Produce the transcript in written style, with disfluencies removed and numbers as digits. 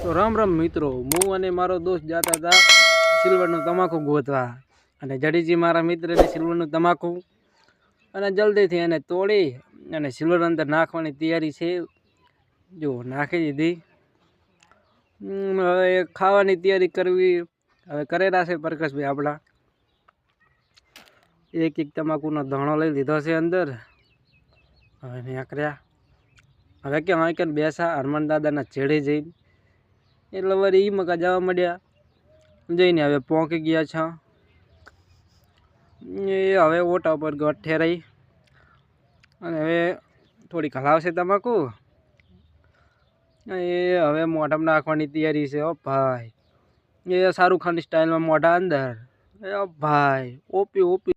તો રામ રામ મિત્રો, હું અને મારો દોસ્ત જતા હતા સિલ્વરનું તમાકુ ગોતવા, અને જડીજી મારા મિત્રને સિલ્વરનું તમાકુ અને જલ્દીથી એને તોડી અને સિલ્વર અંદર નાખવાની તૈયારી છે. જો નાખી દીધી. હવે ખાવાની તૈયારી કરવી. હવે કરેલા છે પ્રકાશભાઈ આપણા. એક એક તમાકુનો દાણો લઈ લીધો છે અંદર. હવે નીકળ્યા. હવે કે અહીં બેસા હનુમાન દાદાના છેડે જઈને, એટલે વળી એ મકા જવા માંડ્યા. જઈને હવે પહોંચી ગયા છે. એ હવે ઓટા ઉપર ગઠે રહી અને હવે થોડીક હલાવશે તમાકુ. એ હવે મોઢામાં નાખવાની તૈયારી છે. ઓ ભાઈ, એ શાહરુખ ખાનની સ્ટાઇલમાં મોઢા અંદર. એ ભાઈ ઓપી ઓપી